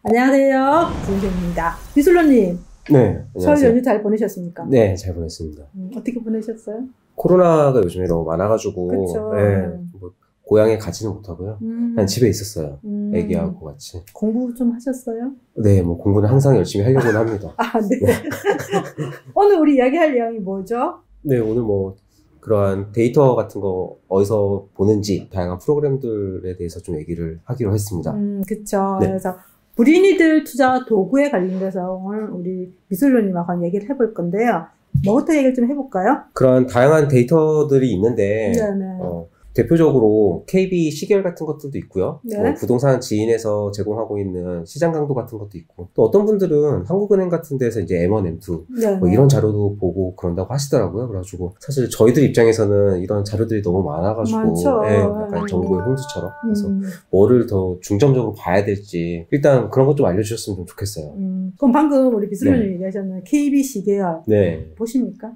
안녕하세요. 김선생입니다. 미술로님. 네, 안녕하세요. 설 연휴 잘 보내셨습니까? 네, 잘 보냈습니다. 어떻게 보내셨어요? 코로나가 요즘에 너무 많아가지고, 그쵸. 네, 뭐 고향에 가지는 못하고요. 그냥 집에 있었어요. 애기하고 같이. 공부 좀 하셨어요? 네, 뭐 공부는 항상 열심히 하려고는 합니다. 아, 네. 오늘 우리 이야기할 내용이 뭐죠? 네, 오늘 뭐 그러한 데이터 같은 거 어디서 보는지 다양한 프로그램들에 대해서 좀 얘기를 하기로 했습니다. 그쵸. 네. 그래서 불인이들 투자 도구에 관련돼서 오늘 우리 미술로님하고 얘기를 해볼 건데요. 뭐부터 얘기를 좀 해볼까요? 그러한 다양한 데이터들이 있는데, 네네. 대표적으로 KB 시계열 같은 것들도 있고요. 네. 뭐 부동산 지인에서 제공하고 있는 시장 강도 같은 것도 있고, 또 어떤 분들은 한국은행 같은 데서 이제 M1, M2 뭐 이런 자료도 보고 그런다고 하시더라고요. 그래가지고 사실 저희들 입장에서는 이런 자료들이 너무 많아가지고, 많죠. 네, 약간 정보의 홍수처럼. 그래서 뭐를 더 중점적으로 봐야 될지 일단 그런 것 좀 알려주셨으면 좀 좋겠어요. 그럼 방금 우리 미술로님 네. 얘기하셨는 KB 시계열 네. 보십니까?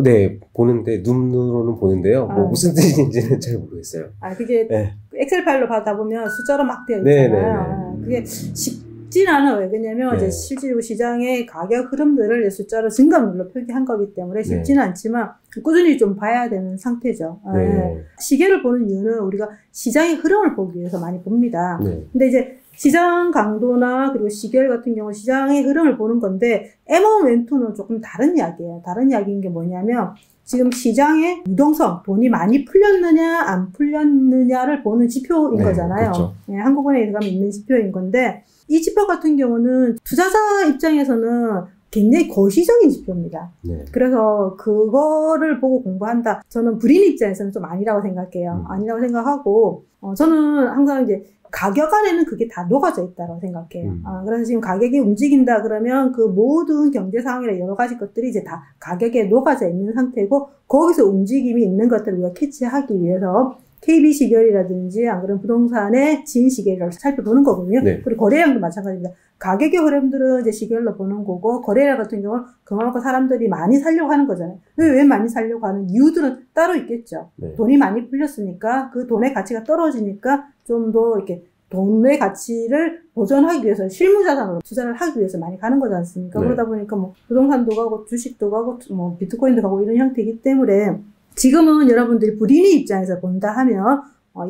네, 보는데, 눈으로는 보는데요. 뭐, 무슨 뜻인지는 잘 모르겠어요. 아, 그게 네. 엑셀 파일로 받아 보면 숫자로 막 되어 네, 있잖아요. 그게 쉽진 않아요. 왜냐면 네. 이제 실제로 시장의 가격 흐름들을 이제 숫자로 증가물로 표기한 거기 때문에 쉽지는 않지만 꾸준히 좀 봐야 되는 상태죠. 네. 시계를 보는 이유는 우리가 시장의 흐름을 보기 위해서 많이 봅니다. 네. 근데 이제 시장 강도나 그리고 시계열 같은 경우 시장의 흐름을 보는 건데 M1, M2는 조금 다른 이야기예요. 다른 이야기인 게 뭐냐면 지금 시장의 유동성, 돈이 많이 풀렸느냐 안 풀렸느냐를 보는 지표인 네, 거잖아요. 그렇죠. 네, 한국은행에 들어가면 있는 지표인 건데 이 지표 같은 경우는 투자자 입장에서는 굉장히 거시적인 지표입니다. 네. 그래서 그거를 보고 공부한다. 저는 불인 입장에서는 좀 아니라고 생각해요. 아니라고 생각하고 저는 항상 이제 가격 안에는 그게 다 녹아져 있다고 생각해요. 그래서 지금 가격이 움직인다 그러면 그 모든 경제 상황이나 여러 가지 것들이 이제 다 가격에 녹아져 있는 상태고 거기서 움직임이 있는 것들을 우리가 캐치하기 위해서 KB 시계열이라든지 안 그러면 부동산의 진 시계열을 살펴보는 거거든요. 네. 그리고 거래량도 마찬가지입니다. 가격의 흐름들은 이제 시계열로 보는 거고 거래량 같은 경우는 그만큼 사람들이 많이 살려고 하는 거잖아요. 왜 많이 살려고 하는 이유들은 따로 있겠죠. 네. 돈이 많이 풀렸으니까 그 돈의 가치가 떨어지니까 좀 더 이렇게 돈의 가치를 보존하기 위해서 실무자산으로 투자를 하기 위해서 많이 가는 거지 않습니까? 네. 그러다 보니까 뭐 부동산도 가고 주식도 가고 뭐 비트코인도 가고 이런 형태이기 때문에 지금은 여러분들이 불인의 입장에서 본다 하면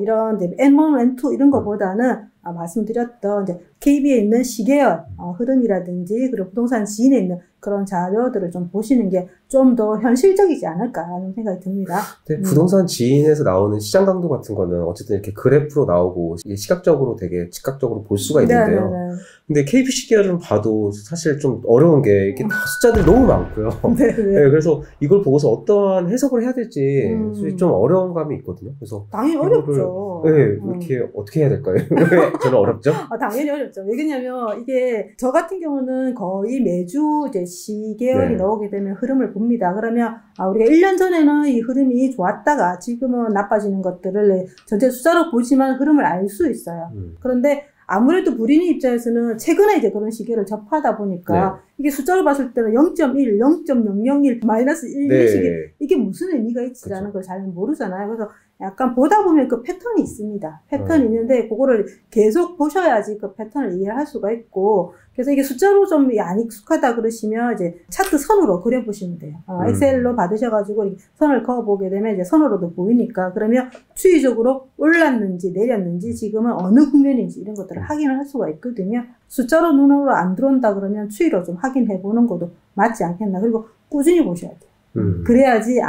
이런 M1, M2 이런 거보다는 말씀드렸던 이제 KB에 있는 시계열 흐름이라든지 그리고 부동산 지인에 있는 그런 자료들을 좀 보시는 게 좀 더 현실적이지 않을까 하는 생각이 듭니다. 네, 부동산 지인에서 나오는 시장 강도 같은 거는 어쨌든 이렇게 그래프로 나오고 시각적으로 되게 즉각적으로 볼 수가 있는데요. 네네네. 근데 KB 시계열은 봐도 사실 좀 어려운 게 이렇게 다 숫자들이 너무 많고요. 네. 네, 그래서 이걸 보고서 어떠한 해석을 해야 될지 좀 어려운 감이 있거든요. 그래서 당연히 어렵죠. 네, 이렇게 어떻게 해야 될까요? 왜 저는 어렵죠? 당연히 어렵죠. 왜냐면 이게 저 같은 경우는 거의 매주 이제 시계열이 나오게 되면 흐름을 봅니다. 그러면 우리가 1년 전에는 이 흐름이 좋았다가 지금은 나빠지는 것들을 전체 숫자로 보지만 흐름을 알 수 있어요. 그런데 아무래도 불인의 입장에서는 최근에 이제 그런 시계를 접하다 보니까 이게 숫자로 봤을 때는 0.1, 0.001, 마이너스 1, 이런 식의 이게 무슨 의미가 있지라는 걸 잘 모르잖아요. 그래서 약간 보다 보면 그 패턴이 있습니다. 패턴이 있는데 그거를 계속 보셔야지 그 패턴을 이해할 수가 있고 그래서 이게 숫자로 좀 안 익숙하다 그러시면 이제 차트 선으로 그려보시면 돼요. 엑셀로 받으셔가지고 선을 그어보게 되면 이제 선으로도 보이니까 그러면 추이적으로 올랐는지 내렸는지 지금은 어느 국면인지 이런 것들을 확인을 할 수가 있거든요. 숫자로 눈으로 안 들어온다 그러면 추이로 좀 확인해 보는 것도 맞지 않겠나. 그리고 꾸준히 보셔야 돼요. 그래야지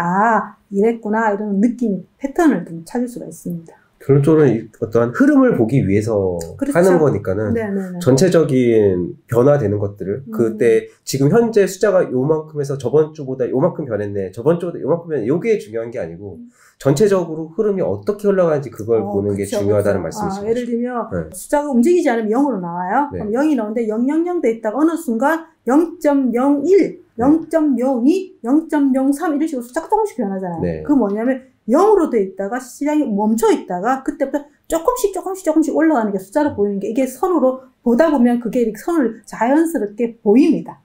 이랬구나 이런 느낌, 패턴을 좀 찾을 수가 있습니다. 결론적으로 어떠한 흐름을 보기 위해서 그렇죠. 하는 거니까는 전체적인 변화되는 것들을 그때 지금 현재 숫자가 요만큼에서 저번 주보다 요만큼 변했네, 저번 주보다 요만큼 변했네, 요게 중요한 게 아니고 전체적으로 흐름이 어떻게 흘러가는지 그걸 보는 게 중요하다는 말씀이시죠. 예를 들면 숫자가 움직이지 않으면 0으로 나와요. 그럼 0이 나오는데 000 돼 있다가 어느 순간 0.01, 0.02, 0.03 이런 식으로 숫자가 조금씩 변하잖아요. 그 뭐냐면 0으로 돼 있다가 시장이 멈춰 있다가 그때부터 조금씩 올라가는 게 숫자로 보이는 게 이게 선으로 보다 보면 그게 이렇게 선을 자연스럽게 보입니다.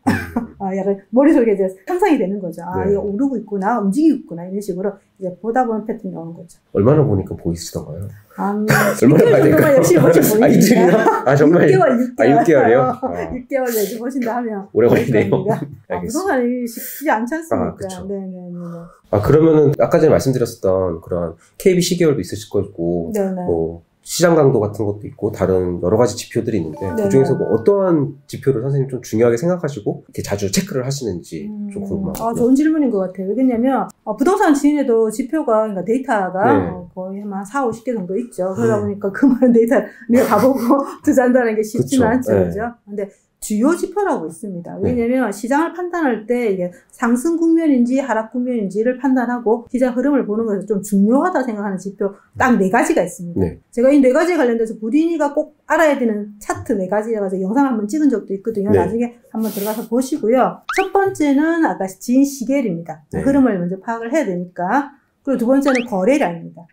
약간 머릿속에 이제 상상이 되는 거죠. 아, 이거 오르고 있구나, 움직이고 있구나, 이런 식으로 이제 보다 보면 패턴이 나오는 거죠. 얼마나 보니까 보이시던가요? 얼마나 봐야 될까요? 열심히 보신 분이니까. 정말. 6개월. 6개월이요? 6개월 내주 보신다 하면. 오래 걸리네요. 부동산이 쉽지 않지 않습니까? 그쵸. 네네네. 그러면은, 아까 전에 말씀드렸었던 그런 KB 시계열도 있으실 거고, 뭐, 시장 강도 같은 것도 있고, 다른 여러 가지 지표들이 있는데, 그 중에서 뭐 어떠한 지표를 선생님 좀 중요하게 생각하시고, 이렇게 자주 체크를 하시는지 좀 궁금합니다. 좋은 질문인 것 같아요. 왜냐면, 부동산 지인에도 지표가, 그러니까 데이터가 거의 한 4, 50개 정도 있죠. 그러다 보니까 그 많은 데이터를 우리가 가보고 투자한다는 게 쉽지는 않죠. 그죠? 근데 주요 지표라고 있습니다. 왜냐면 시장을 판단할 때 이게 상승 국면인지 하락 국면인지를 판단하고 시장 흐름을 보는 것이 좀 중요하다 생각하는 지표 딱 4가지가 있습니다. 제가 이 4가지에 관련돼서 부린이가 꼭 알아야 되는 차트 4가지에 가서 영상 한번 찍은 적도 있거든요. 나중에 한번 들어가서 보시고요. 첫 번째는 아까 지인 시계열입니다. 흐름을 먼저 파악을 해야 되니까. 그리고 두 번째는 거래량입니다.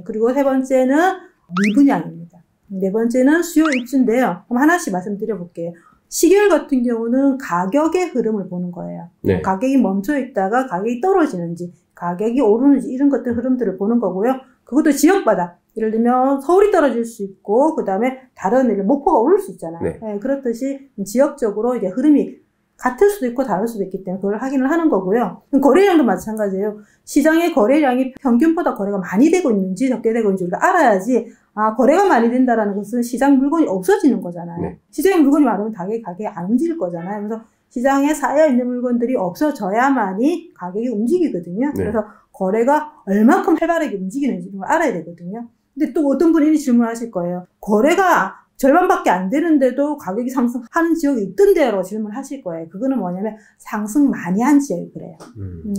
그리고 세 번째는 미분양입니다. 네 번째는 수요 입주인데요. 그럼 하나씩 말씀드려 볼게요. 시계열 같은 경우는 가격의 흐름을 보는 거예요. 가격이 멈춰 있다가 가격이 떨어지는지, 가격이 오르는지 이런 것들 흐름들을 보는 거고요. 그것도 지역마다 예를 들면 서울이 떨어질 수 있고 그 다음에 다른 목포가 오를 수 있잖아요. 그렇듯이 지역적으로 이제 흐름이 같을 수도 있고 다를 수도 있기 때문에 그걸 확인을 하는 거고요. 거래량도 마찬가지예요. 시장의 거래량이 평균보다 거래가 많이 되고 있는지 적게 되고 있는지 우리가 알아야지 거래가 많이 된다라는 것은 시장 물건이 없어지는 거잖아요. 시장에 물건이 많으면 가격이 안 움직일 거잖아요. 그래서 시장에 쌓여있는 물건들이 없어져야만이 가격이 움직이거든요. 그래서 거래가 얼만큼 활발하게 움직이는지 알아야 되거든요. 근데 또 어떤 분이 질문하실 거예요. 거래가 절반밖에 안 되는데도 가격이 상승하는 지역이 있던데라고 질문하실 거예요. 그거는 뭐냐면 상승 많이 한 지역이 그래요.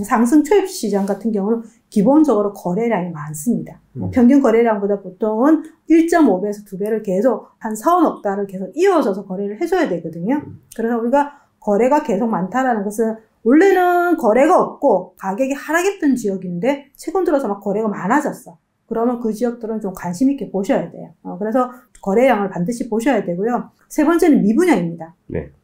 상승 초입 시장 같은 경우는 기본적으로 거래량이 많습니다. 평균 거래량보다 보통은 1.5배에서 2배를 계속 한 4억 달을 계속 이어져서 거래를 해줘야 되거든요. 그래서 우리가 거래가 계속 많다라는 것은 원래는 거래가 없고 가격이 하락했던 지역인데 최근 들어서 막 거래가 많아졌어. 그러면 그 지역들은 좀 관심 있게 보셔야 돼요. 그래서 거래량을 반드시 보셔야 되고요. 세 번째는 미분양입니다.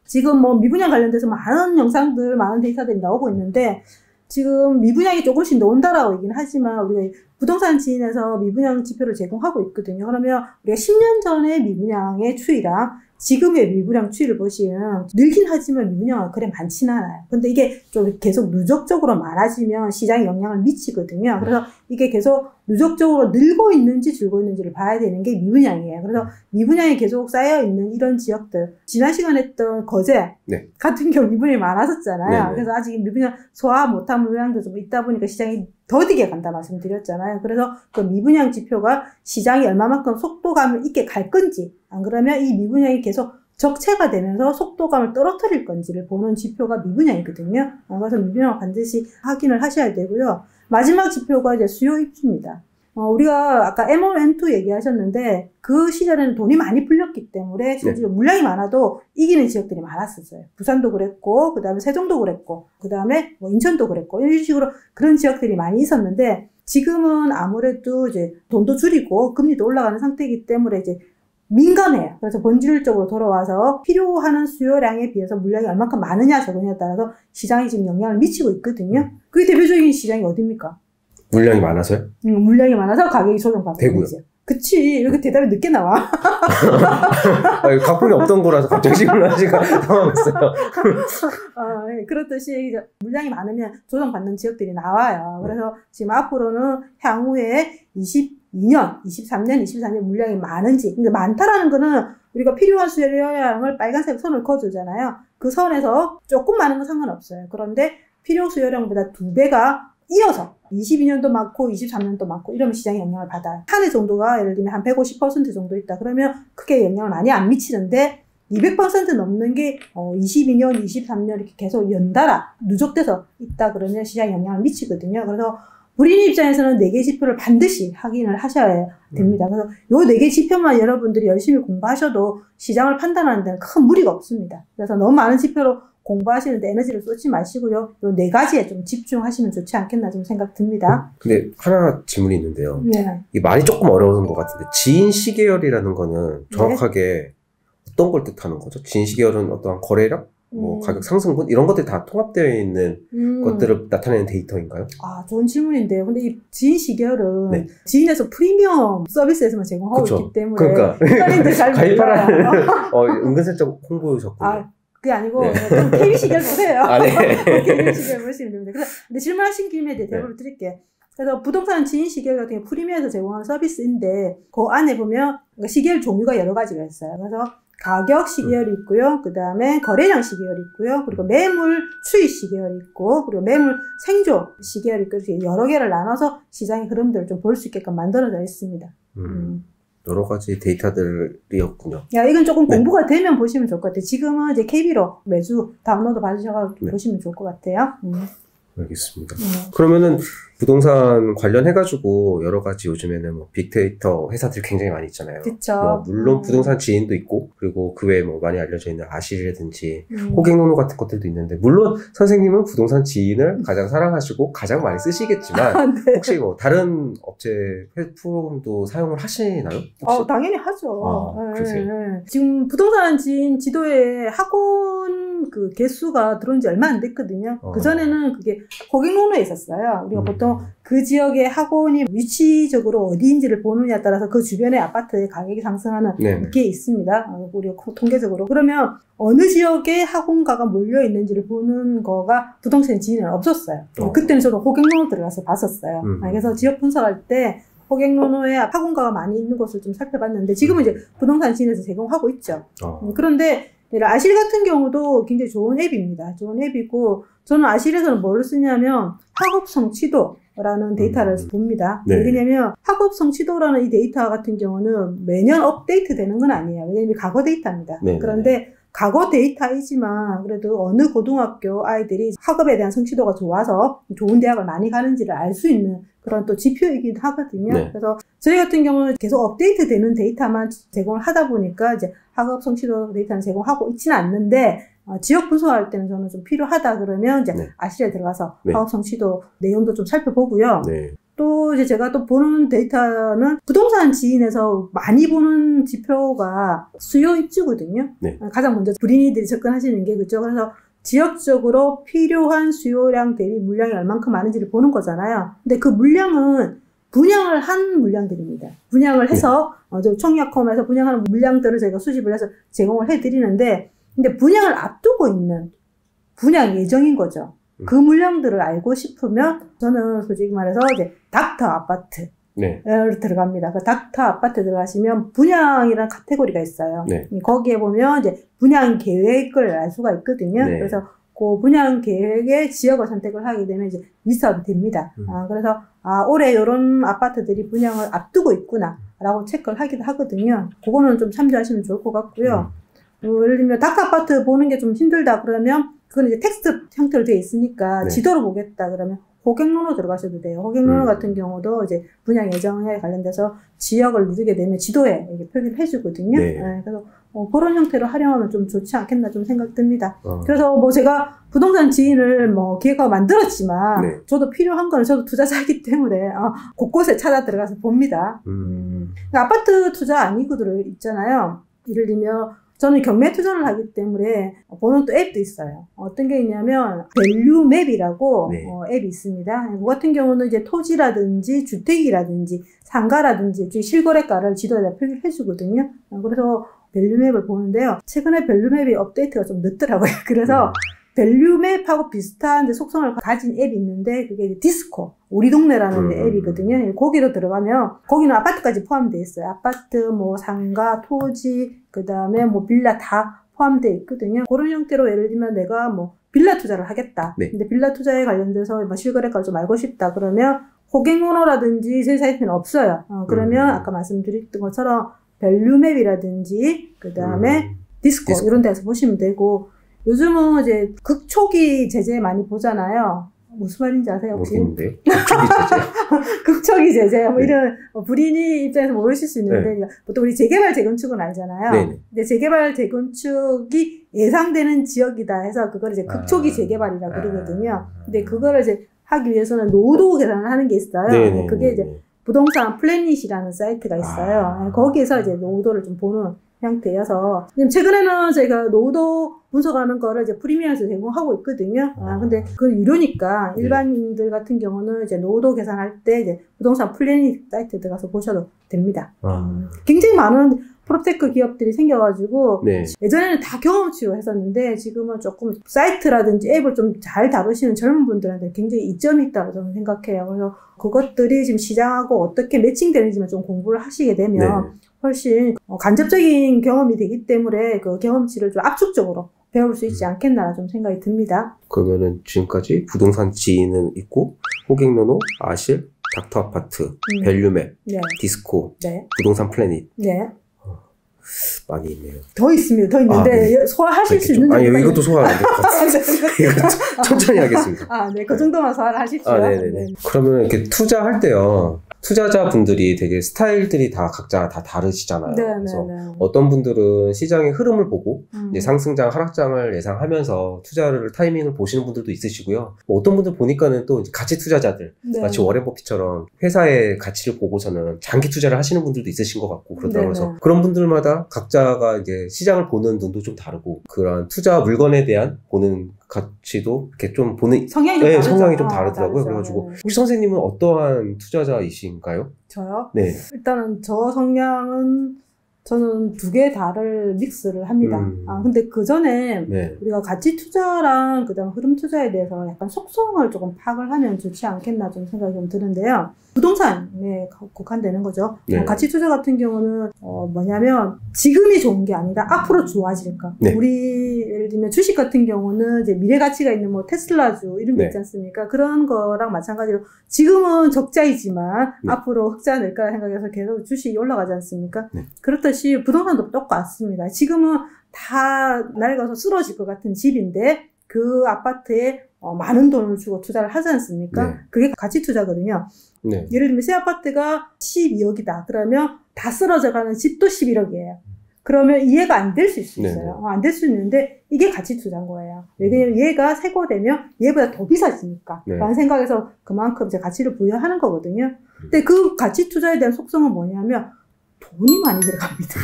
지금 뭐 미분양 관련돼서 많은 영상들, 많은 데이터들이 나오고 있는데 지금 미분양이 조금씩 나온다라고 얘기는 하지만 우리가 부동산 지인에서 미분양 지표를 제공하고 있거든요. 그러면 우리가 10년 전의 미분양의 추이랑 지금의 미분양 추이를 보시면 늘긴 하지만 미분양은 그래 많지는 않아요. 근데 이게 좀 계속 누적적으로 많아지면 시장에 영향을 미치거든요. 그래서 이게 계속 누적적으로 늘고 있는지 줄고 있는지를 봐야 되는 게 미분양이에요. 그래서 미분양이 계속 쌓여있는 이런 지역들, 지난 시간에 했던 거제 같은 경우 미분양이 많았었잖아요. 그래서 아직 미분양 소화 못한 물량도 좀 있다 보니까 시장이 더디게 간다 말씀드렸잖아요. 그래서 그 미분양 지표가 시장이 얼마만큼 속도감을 있게 갈 건지, 안 그러면 이 미분양이 계속 적체가 되면서 속도감을 떨어뜨릴 건지를 보는 지표가 미분양이거든요. 그래서 미분양을 반드시 확인을 하셔야 되고요. 마지막 지표가 이제 수요 입주입니다. 우리가 아까 M1, M2 얘기하셨는데 그 시절에는 돈이 많이 풀렸기 때문에 실제로 물량이 많아도 이기는 지역들이 많았었어요. 부산도 그랬고, 그 다음에 세종도 그랬고, 그 다음에 뭐 인천도 그랬고, 이런 식으로 그런 지역들이 많이 있었는데 지금은 아무래도 이제 돈도 줄이고 금리도 올라가는 상태이기 때문에 이제 민감해요. 그래서 본질적으로 돌아와서 필요한 수요량에 비해서 물량이 얼만큼 많으냐 적으냐에 따라서 시장이 지금 영향을 미치고 있거든요. 그게 대표적인 시장이 어디입니까? 물량이 많아서요? 물량이 많아서 가격이 조정받고 대구요. 있죠. 그치. 이렇게 대답이 늦게 나와. 각본이 없던 거라서 갑자기 질문하시니까 당황했어요. 그렇듯이 물량이 많으면 조정받는 지역들이 나와요. 그래서 지금 앞으로는 향후에 22년, 23년, 24년 물량이 많은지, 근데 많다라는 거는 우리가 필요한 수요량을 빨간색 선을 그어주잖아요. 그 선에서 조금 많은 건 상관없어요. 그런데 필요 수요량보다 2배가 이어서 22년도 많고 23년도 많고 이러면 시장에 영향을 받아요. 한 해 정도가 예를 들면 한 150% 정도 있다. 그러면 크게 영향을 많이 안 미치는데 200% 넘는 게 22년, 23년 이렇게 계속 연달아 누적돼서 있다 그러면 시장에 영향을 미치거든요. 그래서 우리 입장에서는 4개 지표를 반드시 확인을 하셔야 됩니다. 그래서 요 4개 지표만 여러분들이 열심히 공부하셔도 시장을 판단하는 데는 큰 무리가 없습니다. 그래서 너무 많은 지표로 공부하시는데 에너지를 쏟지 마시고요. 요 4가지에 좀 집중하시면 좋지 않겠나 좀 생각 듭니다. 근데 하나 질문이 있는데요. 네. 이게 말이 조금 어려운 것 같은데 지인 시계열이라는 거는 정확하게 어떤 걸 뜻하는 거죠? 지인 시계열은 어떠한 거래량? 뭐 가격 상승분 이런 것들이 다 통합되어 있는 것들을 나타내는 데이터인가요? 아, 좋은 질문인데요. 근데 이 지인 시계열은 지인에서 프리미엄 서비스에서만 제공하고 있기 때문에 그러니까 일반인들 잘 가입하라는 은근슬쩍 홍보셨군요. 아, 그게 아니고 KB 시계열 보세요. 아, 네. KB 시계열 보시면 됩니다. 근데 질문하신 김에 대답을 드릴게요. 그래서 부동산 지인 시계열 같은 경우 프리미엄에서 제공하는 서비스인데 그 안에 보면 시계열 종류가 여러 가지가 있어요. 그래서 가격 시계열이 있고요. 그 다음에 거래량 시계열이 있고요. 그리고 매물 추이 시계열이 있고, 그리고 매물 생조 시계열이 있고, 이렇게 여러 개를 나눠서 시장의 흐름들을 좀 볼 수 있게끔 만들어져 있습니다. 여러 가지 데이터들이었군요. 야, 이건 조금 공부가 되면 보시면 좋을 것 같아요. 지금은 이제 KB로 매주 다운로드 받으셔서 보시면 좋을 것 같아요. 알겠습니다. 그러면은 부동산 관련해가지고 여러 가지 요즘에는 뭐 빅데이터 회사들이 굉장히 많이 있잖아요. 그쵸. 뭐 물론 부동산 지인도 있고, 그리고 그 외에 뭐 많이 알려져 있는 아실이라든지 호갱노노 같은 것들도 있는데, 물론 선생님은 부동산 지인을 가장 사랑하시고 가장 많이 쓰시겠지만, 네. 혹시 뭐 다른 업체 프로그램도 사용을 하시나요? 혹시? 당연히 하죠. 그러세요? 네. 지금 부동산 지인 지도에 학원 그 개수가 들어온 지 얼마 안 됐거든요. 그전에는 그게 호갱노노에 있었어요. 우리가 보통 그 지역의 학원이 위치적으로 어디인지를 보느냐에 따라서 그 주변의 아파트의 가격이 상승하는 게 있습니다. 우리가 통계적으로. 그러면 어느 지역에 학원가가 몰려 있는지를 보는 거가 부동산 지인은 없었어요. 그때는 저도 호갱노노 들어가서 봤었어요. 그래서 지역 분석할 때 호갱노노에 학원가가 많이 있는 곳을 좀 살펴봤는데, 지금은 이제 부동산 지인에서 제공하고 있죠. 그런데 아실 같은 경우도 굉장히 좋은 앱입니다. 좋은 앱이고, 저는 아실에서는 뭐를 쓰냐면 학업 성취도라는 데이터를 봅니다. 왜냐면 학업 성취도라는 이 데이터 같은 경우는 매년 업데이트 되는 건 아니에요. 왜냐면 과거 데이터입니다. 그런데 과거 데이터이지만 그래도 어느 고등학교 아이들이 학업에 대한 성취도가 좋아서 좋은 대학을 많이 가는지를 알 수 있는 그런 또 지표이기도 하거든요. 그래서 저희 같은 경우는 계속 업데이트 되는 데이터만 제공을 하다 보니까 이제 학업 성취도 데이터는 제공하고 있지는 않는데, 지역 분석할 때는 저는 좀 필요하다 그러면 이제 아실에 들어가서 학업 성취도 내용도 좀 살펴보고요. 또 이제 제가 또 보는 데이터는 부동산 지인에서 많이 보는 지표가 수요 입주거든요. 가장 먼저 불인이들이 접근하시는 게 그죠. 그래서 지역적으로 필요한 수요량 대비 물량이 얼만큼 많은지를 보는 거잖아요. 근데 그 물량은 분양을 한 물량들입니다. 분양을 해서 청약홈에서 분양하는 물량들을 저희가 수집을 해서 제공을 해드리는데, 근데 분양을 앞두고 있는 분양 예정인 거죠. 그 물량들을 알고 싶으면 저는 솔직히 말해서 이제 닥터 아파트 들어갑니다. 그 닥터 아파트 들어가시면 분양이라는 카테고리가 있어요. 거기에 보면 이제 분양 계획을 알 수가 있거든요. 그래서 그 분양 계획의 지역을 선택을 하게 되면 이제 리스트업이 됩니다. 그래서 올해 이런 아파트들이 분양을 앞두고 있구나라고 체크를 하기도 하거든요. 그거는 좀 참조하시면 좋을 것 같고요. 예를 들면 닥터 아파트 보는 게 좀 힘들다 그러면 그건 이제 텍스트 형태로 되어 있으니까 지도로 보겠다 그러면 호갱노노 들어가셔도 돼요. 호갱노노 같은 경우도 이제 분양 예정에 관련돼서 지역을 누르게 되면 지도에 이렇게 표기를 해주거든요. 그래서 그런 형태로 활용하면 좀 좋지 않겠나 좀 생각 듭니다. 그래서 뭐 제가 부동산 지인을 뭐 기획하고 만들었지만 저도 필요한 건 저도 투자자이기 때문에 곳곳에 찾아 들어가서 봅니다. 아파트 투자 아니고들 있잖아요. 예를 들면 저는 경매 투자를 하기 때문에 보는 또 앱도 있어요. 어떤 게 있냐면 밸류맵이라고 앱이 있습니다. 그 같은 경우는 이제 토지라든지 주택이라든지 상가라든지 실거래가를 지도에다 표기를 해주거든요. 그래서 밸류맵을 보는데요. 최근에 밸류맵이 업데이트가 좀 늦더라고요. 그래서 밸류맵하고 비슷한 속성을 가진 앱이 있는데 그게 디스코 우리 동네라는 앱이거든요. 거기로 들어가면 거기는 아파트까지 포함되어 있어요. 아파트, 뭐 상가, 토지, 그 다음에 뭐 빌라 다 포함되어 있거든요. 그런 형태로 예를 들면 내가 뭐 빌라 투자를 하겠다. 근데 빌라 투자에 관련돼서 뭐 실거래가를 좀 알고 싶다. 그러면 호갱노노라든지 저희 사이트는 없어요. 그러면 아까 말씀드렸던 것처럼 밸류맵이라든지 그 다음에 디스코 이런 데서 보시면 되고, 요즘은 이제 극초기 제재 많이 보잖아요. 무슨 말인지 아세요, 혹시? 모르겠는데요. 극초기 제재? 극초기 제재. 뭐 이런, 불인이 입장에서 모르실 수 있는데, 보통 우리 재개발, 재건축은 알잖아요. 근데 재개발, 재건축이 예상되는 지역이다 해서 그걸 이제 극초기 재개발이라고 그러거든요. 근데 그거를 이제 하기 위해서는 노후도 계산을 하는 게 있어요. 네네. 그게 이제 부동산 플래닛이라는 사이트가 있어요. 거기에서 이제 노후도를 좀 보는 형태여서 최근에는 저희가 노후도 분석하는 거를 이제 프리미엄에서 제공하고 있거든요. 근데 그건 유료니까 일반인들 같은 경우는 이제 노후도 계산할 때 이제 부동산 플래닛 사이트에 들어가서 보셔도 됩니다. 굉장히 많은 프로테크 기업들이 생겨가지고 네. 예전에는 다 경험치로 했었는데 지금은 조금 사이트라든지 앱을 좀 잘 다루시는 젊은 분들한테 굉장히 이점이 있다고 저는 생각해요. 그래서 그것들이 지금 시장하고 어떻게 매칭되는지만 좀 공부를 하시게 되면 네. 훨씬 간접적인 경험이 되기 때문에 그 경험치를 좀 압축적으로 배울 수 있지 않겠나 좀 생각이 듭니다. 그러면은 지금까지 부동산 지인은 있고 호갱노노, 아실, 닥터 아파트, 밸류맵, 네. 디스코, 네. 부동산 플래닛 네. 많이 있네요. 더 있습니다. 더 있는데 소화하실 수 있는 정도. 이것도 소화 안 될 것 같아요. 천천히 하겠습니다. 네. 그 정도만 소화를 하십시오. 네네네. 네. 그러면 이렇게 투자할 때요. 투자자분들이 되게 스타일들이 다 각자 다 다르시잖아요. 그래서 어떤 분들은 시장의 흐름을 보고 이제 상승장, 하락장을 예상하면서 투자를 타이밍을 보시는 분들도 있으시고요. 어떤 분들 보니까는 또 이제 가치 투자자들, 마치 워렌 버핏처럼 회사의 가치를 보고서는 장기 투자를 하시는 분들도 있으신 것 같고 그러더라고요. 그래서 그런 분들마다 각자가 이제 시장을 보는 눈도 좀 다르고 그런 투자 물건에 대한 보는 가치도 이렇게 좀 보는 성향이 좀 다르더라고요. 그래가지고 혹시 선생님은 어떠한 투자자이신가요? 저요? 네. 일단은 저 성향은 저는 두 개 다를 믹스를 합니다. 근데 그 전에 우리가 가치 투자랑 그다음 흐름 투자에 대해서 약간 속성을 조금 파악을 하면 좋지 않겠나 좀 생각이 좀 드는데요. 부동산에 국한되는 거죠. 가치 투자 같은 경우는 뭐냐면 지금이 좋은 게 아니라 앞으로 좋아질까. 우리 예를 들면 주식 같은 경우는 이제 미래 가치가 있는 뭐 테슬라주 이런 게 있지 않습니까? 그런 거랑 마찬가지로 지금은 적자이지만 앞으로 흑자 낼 거라 생각해서 계속 주식이 올라가지 않습니까? 그렇듯이 부동산도 똑같습니다. 지금은 다 낡아서 쓰러질 것 같은 집인데 그 아파트에 많은 돈을 주고 투자를 하지 않습니까? 그게 가치 투자거든요. 예를 들면 새 아파트가 12억이다. 그러면 다 쓰러져가는 집도 11억이에요. 그러면 이해가 안 될 수 있어요. 안 될 수 있는데 이게 가치 투자인 거예요. 왜냐면 얘가 세고되면 얘보다 더 비싸지니까 라는 생각에서 그만큼 이제 가치를 부여하는 거거든요. 근데 그 가치 투자에 대한 속성은 뭐냐면 돈이 많이 들어갑니다.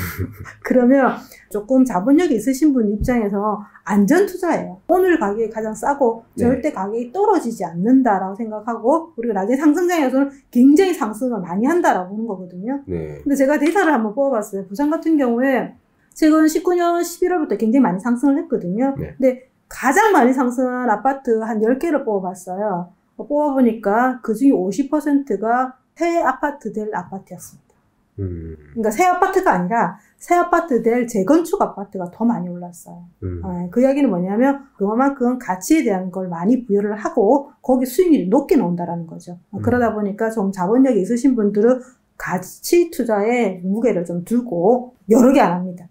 그러면 조금 자본력이 있으신 분 입장에서 안전 투자예요. 오늘 가격이 가장 싸고 절대 가격이 떨어지지 않는다라고 생각하고 우리가 나중에 상승장에서는 굉장히 상승을 많이 한다라고 보는 거거든요. 근데 제가 데이터를 한번 뽑아봤어요. 부산 같은 경우에 최근 19년 11월부터 굉장히 많이 상승을 했거든요. 근데 가장 많이 상승한 아파트 한 10개를 뽑아봤어요. 뽑아보니까 그중에 50%가 새 아파트 될 아파트였습니다. 그러니까 새 아파트가 아니라 새 아파트 될 재건축 아파트가 더 많이 올랐어요. 그 이야기는 뭐냐면 그만큼 가치에 대한 걸 많이 부여를 하고 거기 수익률이 높게 나온다라는 거죠. 그러다 보니까 좀 자본력이 있으신 분들은 가치 투자에 무게를 좀 두고 여러 개 안 합니다.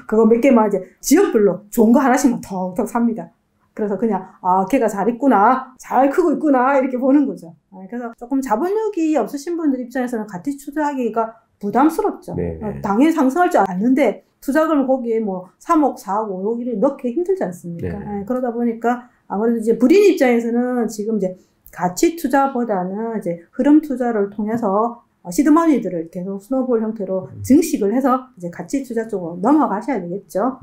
그거 몇 개만 이제 지역별로 좋은 거 하나씩만 턱턱 삽니다. 그래서 그냥 걔가 잘 있구나, 잘 크고 있구나 이렇게 보는 거죠. 그래서 조금 자본력이 없으신 분들 입장에서는 가치 투자하기가 부담스럽죠. 당연히 상승할 줄 아는데 투자금을 거기에 뭐 3억, 4억, 5억 이렇게 넣기 힘들지 않습니까? 그러다 보니까 아무래도 이제 불인 입장에서는 지금 이제 가치 투자보다는 이제 흐름 투자를 통해서 시드머니들을 계속 스노볼 형태로 증식을 해서 이제 가치 투자 쪽으로 넘어가셔야 되겠죠.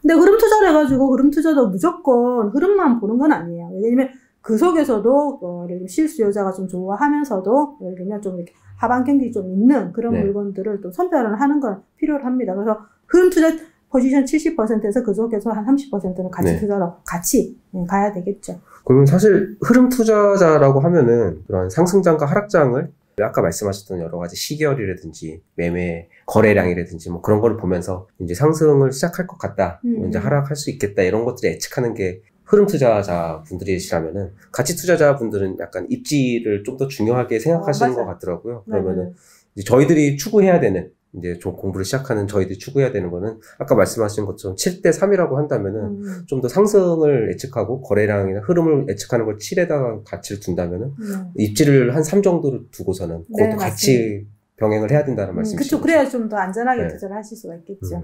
근데 흐름 투자를 해가지고 흐름 투자도 무조건 흐름만 보는 건 아니에요. 왜냐면 그 속에서도 예를 들면 실수요자가 좀 좋아하면서도 예를 들면 좀 이렇게 하반 경기 좀 있는 그런 물건들을 또 선별을 하는 건 필요합니다. 그래서 흐름 투자 포지션 70%에서 그 속에서 한 30%는 가치 투자로 같이 가야 되겠죠. 그러면 사실 흐름 투자자라고 하면은 그런 상승장과 하락장을 아까 말씀하셨던 여러 가지 시계열이라든지 매매 거래량이라든지 뭐 그런 거를 보면서 이제 상승을 시작할 것 같다, 이제 하락할 수 있겠다 이런 것들을 예측하는 게 흐름 투자자 분들이시라면은 가치 투자자 분들은 약간 입지를 좀 더 중요하게 생각하시는 것 같더라고요. 그러면은 이제 저희들이 추구해야 되는 이제 좀 공부를 시작하는 저희들이 추구해야 되는 거는 아까 말씀하신 것처럼 7대3이라고 한다면은 좀 더 상승을 예측하고 거래량이나 흐름을 예측하는 걸 7에다가 가치를 둔다면은 입지를 한 3 정도를 두고서는 그것도 같이 병행을 해야 된다는 말씀이시죠? 그렇죠. 그래야 좀 더 안전하게 네. 투자를 하실 수가 있겠죠.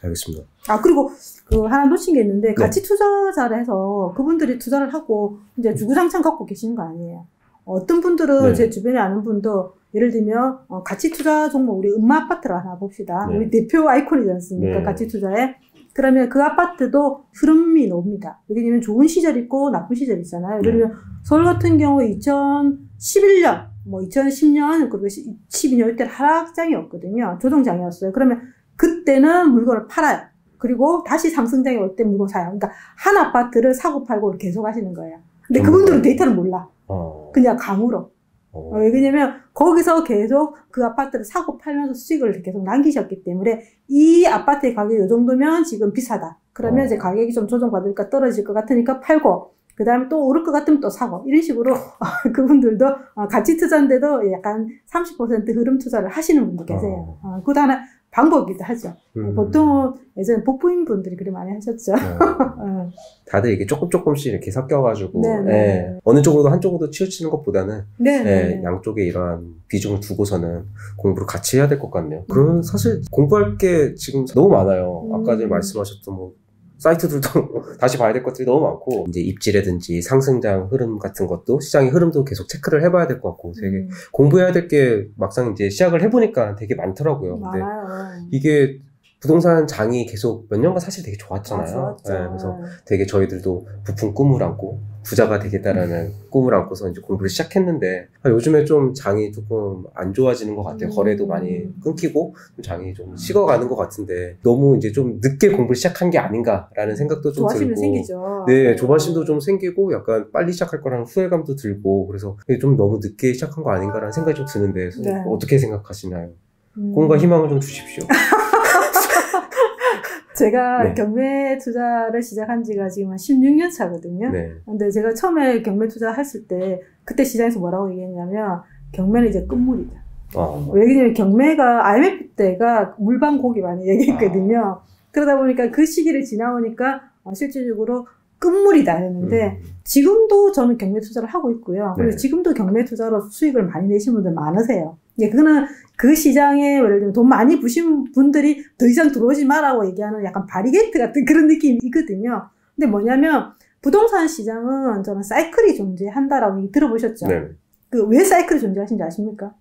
알겠습니다. 아, 그리고 그 하나 놓친 게 있는데 가치 투자자를 해서 그분들이 투자를 하고 이제 주구장창 갖고 계시는 거 아니에요. 어떤 분들은 제 주변에 아는 분도 예를 들면 가치 투자 종목 우리 음마 아파트를 하나 봅시다. 우리 대표 아이콘이지 않습니까? 가치 투자에. 그러면 그 아파트도 흐름이 나옵니다. 왜냐면 좋은 시절 있고 나쁜 시절 있잖아요. 예를 들면 서울 같은 경우 2011년, 뭐 2010년, 그리고 12년 이때 하락장이었거든요. 조정장이었어요. 그러면 그때는 물건을 팔아요. 그리고 다시 상승장이 올 때 물건 사요. 그러니까 한 아파트를 사고 팔고 계속 하시는 거예요. 근데 그분들은 데이터를 몰라. 그냥 감으로. 왜냐면 거기서 계속 그 아파트를 사고 팔면서 수익을 계속 남기셨기 때문에 이 아파트의 가격이 이 정도면 지금 비싸다. 그러면 이제 가격이 좀 조정받으니까 떨어질 것 같으니까 팔고 그 다음에 또 오를 것 같으면 또 사고 이런 식으로 그분들도 가치 투자인데도 약간 30% 흐름 투자를 하시는 분도 계세요. 그것도 하나 방법이기도 하죠. 보통은 예전에 복부인 분들이 그렇게 많이 하셨죠. 다들 이게 조금씩 이렇게 섞여가지고 어느 쪽으로도 한쪽으로 치우치는 것보다는 양쪽에 이러한 비중을 두고서는 공부를 같이 해야 될 것 같네요. 그러면 사실 공부할 게 지금 너무 많아요. 아까 전에 말씀하셨던 뭐 사이트들도 다시 봐야 될 것들이 너무 많고 이제 입지라든지 상승장 흐름 같은 것도 시장의 흐름도 계속 체크를 해봐야 될 것 같고 되게 공부해야 될 게 막상 이제 시작을 해보니까 되게 많더라고요. 근데 이게 부동산 장이 계속 몇 년간 사실 되게 좋았잖아요. 그래서 되게 저희들도 부푼 꿈을 안고 부자가 되겠다라는 꿈을 안고서 이제 공부를 시작했는데 요즘에 좀 장이 조금 안 좋아지는 것 같아요. 거래도 많이 끊기고 장이 좀 식어가는 것 같은데 너무 이제 좀 늦게 공부를 시작한 게 아닌가라는 생각도 좀 조바심이 들고 생기죠. 네, 조바심도 좀 생기고 약간 빨리 시작할 거라는 후회감도 들고 그래서 좀 너무 늦게 시작한 거 아닌가라는 생각이 좀 드는데 어떻게 생각하시나요? 꿈과 희망을 좀 주십시오. 제가 경매 투자를 시작한 지가 지금 한 16년 차거든요. 근데 제가 처음에 경매 투자 했을 때, 그때 시장에서 뭐라고 얘기했냐면, 경매는 이제 끝물이다. 왜냐면 경매가, IMF 때가 물방고기 많이 얘기했거든요. 그러다 보니까 그 시기를 지나오니까, 실질적으로 끝물이다 했는데, 지금도 저는 경매 투자를 하고 있고요. 그리고 지금도 경매 투자로 수익을 많이 내신 분들 많으세요. 그거는 그 시장에 예를 들면 돈 많이 부신 분들이 더 이상 들어오지 마라고 얘기하는 약간 바리게이트 같은 그런 느낌이 있거든요. 근데 뭐냐면 부동산 시장은 저는 사이클이 존재한다라고 얘기 들어보셨죠? 그 왜 사이클이 존재하신지 아십니까?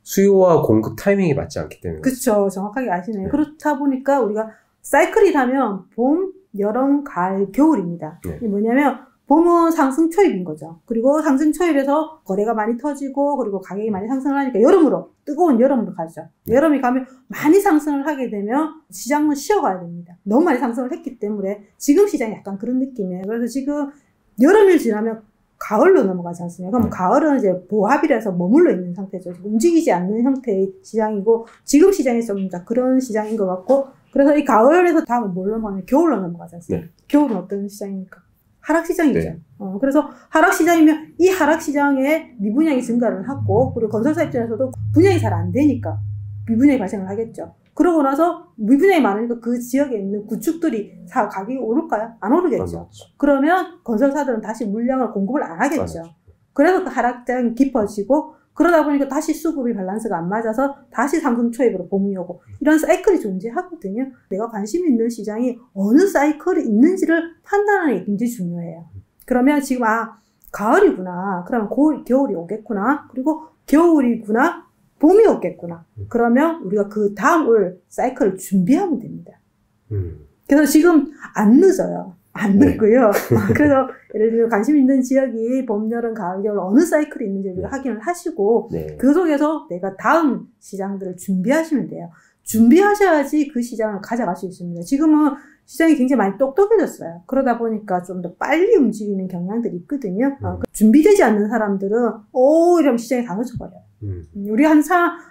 수요와 공급 타이밍이 맞지 않기 때문에. 그렇죠. 정확하게 아시네요. 그렇다 보니까 우리가 사이클이라면 봄, 여름, 가을, 겨울입니다. 이게 뭐냐면 봄은 상승 초입인 거죠. 그리고 상승 초입에서 거래가 많이 터지고 그리고 가격이 많이 상승을 하니까 여름으로 뜨거운 여름으로 가죠. 여름이 가면 많이 상승을 하게 되면 시장은 쉬어가야 됩니다. 너무 많이 상승을 했기 때문에 지금 시장이 약간 그런 느낌이에요. 그래서 지금 여름이 지나면 가을로 넘어가지 않습니까? 그럼 가을은 이제 보합이라서 머물러 있는 상태죠. 움직이지 않는 형태의 시장이고 지금 시장이 좀 그런 시장인 것 같고 그래서 이 가을에서 다음은 뭘로 넘어가면 겨울로 넘어가지 않습니까? 겨울은 어떤 시장입니까? 하락시장이죠. 그래서 하락시장이면 이 하락시장에 미분양이 증가를 하고 그리고 건설사 입장에서도 분양이 잘 안 되니까 미분양이 발생을 하겠죠. 그러고 나서 미분양이 많으니까 그 지역에 있는 구축들이 가격이 오를까요? 안 오르겠죠. 그러면 건설사들은 다시 물량을 공급을 안 하겠죠. 그래서 그 하락장이 깊어지고 그러다 보니까 다시 수급이 밸런스가 안 맞아서 다시 상승 초입으로 봄이 오고 이런 사이클이 존재하거든요. 내가 관심 있는 시장이 어느 사이클이 있는지를 판단하는 게 굉장히 중요해요. 그러면 지금 가을이구나. 그러면 겨울이 오겠구나. 그리고 겨울이구나. 봄이 오겠구나. 그러면 우리가 그 다음 올 사이클을 준비하면 됩니다. 그래서 지금 안 늦어요. 안 늦고요. 그래서 예를 들면 관심 있는 지역이 봄, 여름, 가을, 겨울 어느 사이클이 있는지 확인을 하시고 그 속에서 내가 다음 시장들을 준비하시면 돼요. 준비하셔야지 그 시장을 가져갈 수 있습니다. 지금은 시장이 굉장히 많이 똑똑해졌어요. 그러다 보니까 좀 더 빨리 움직이는 경향들이 있거든요. 준비되지 않는 사람들은 이러면 시장에 다 놓쳐버려요. 우리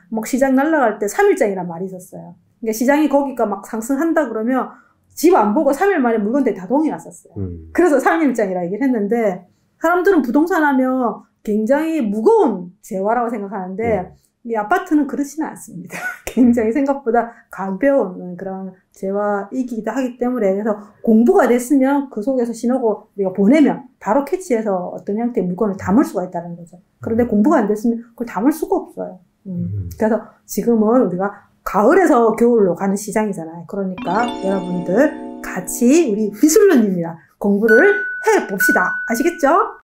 막 시장 날아갈 때 3일장이란 말이 있었어요. 그러니까 시장이 거기가 막 상승한다 그러면 집 안 보고 3일 만에 물건들이 다 동이 났었어요. 그래서 3일장이라 얘기를 했는데 사람들은 부동산 하면 굉장히 무거운 재화라고 생각하는데 이 아파트는 그렇지는 않습니다. 굉장히 생각보다 가벼운 그런 재화이기도 하기 때문에 그래서 공부가 됐으면 그 속에서 신호고 우리가 보내면 바로 캐치해서 어떤 형태의 물건을 담을 수가 있다는 거죠. 그런데 공부가 안 됐으면 그걸 담을 수가 없어요. 그래서 지금은 우리가 가을에서 겨울로 가는 시장이잖아요. 그러니까 여러분들 같이 우리 미술로님이랑 공부를 해봅시다. 아시겠죠?